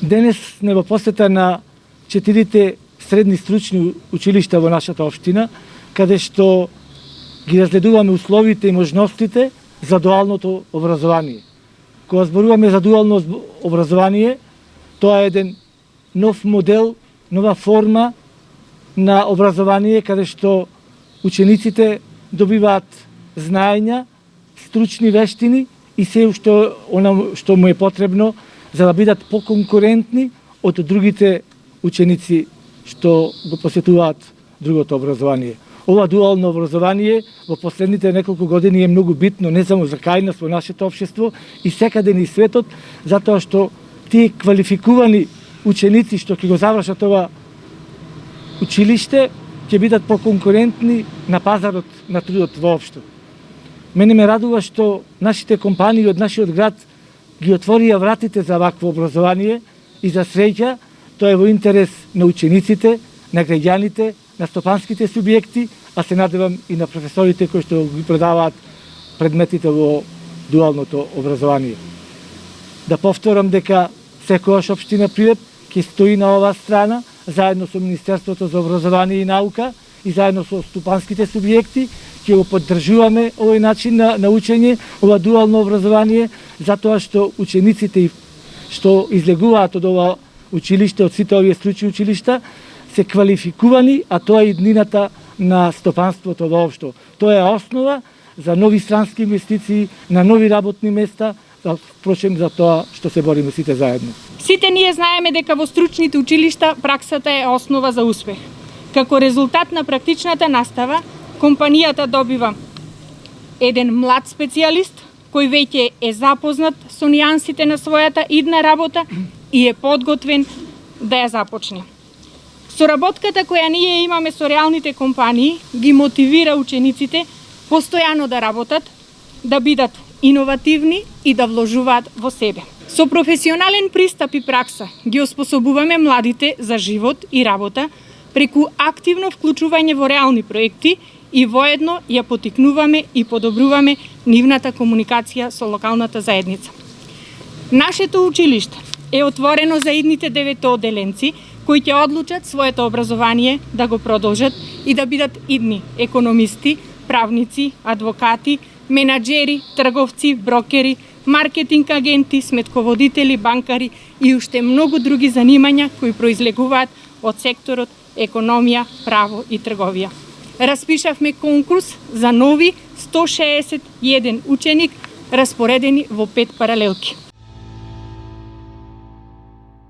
Денес сме во посета на 4 средни стручни училишта во нашата општина, каде што ги разгледуваме условите и можностите за дуалното образование. Кога зборуваме за дуално образование, тоа е еден нов модел, нова форма на образование, каде што учениците добиваат знаења, стручни вештини и се што му е потребно за да бидат поконкурентни од другите ученици што го посетуваат другото образование. Ова дуално образование во последните неколку години е многу битно не само за кај нас во нашето општество и секаде низ светот, затоа што тие квалификувани ученици што ќе го завршат ова училиште ќе бидат поконкурентни на пазарот на трудот воопшто. Мене ме радува што нашите компании од нашиот град ги отворија вратите за вакво образование и за среќа тоа е во интерес на учениците, на граѓаните, на стопанските субјекти, а се надевам и на професорите кои што ги предаваат предметите во дуалното образование. Да повторам дека секојаш општина Прилеп ќе стои на оваа страна, заедно со Министерството за образование и наука и заедно со стопанските субјекти, ќе го поддржуваме овој начин на учење, ова дуално образование, затоа што учениците што излегуваат од ова училиште, од сите овие стручни училишта, се квалификувани, а тоа е иднината на стопанството воопшто. Тоа е основа за нови странски инвестиции, на нови работни места, впрочем за тоа што се бориме сите заедно. Сите ние знаеме дека во стручните училишта праксата е основа за успех. Како резултат на практичната настава, компанијата добива еден млад специјалист кој веќе е запознат со нијансите на својата идна работа и е подготвен да ја започне. Соработката која ние имаме со реалните компании ги мотивира учениците постојано да работат, да бидат иновативни и да вложуваат во себе. Со професионален пристап и пракса ги оспособуваме младите за живот и работа преку активно вклучување во реални проекти и воедно ја потикнуваме и подобруваме нивната комуникација со локалната заедница. Нашето училиште е отворено за идните 9 оделенци кои ќе одлучат своето образование да го продолжат и да бидат идни економисти, правници, адвокати, менаџери, трговци, брокери, маркетинг агенти, сметководители, банкари и уште многу други занимања кои произлегуваат од секторот економија, право и трговија. Распишавме конкурс за нови 161 ученик распоредени во 5 паралелки.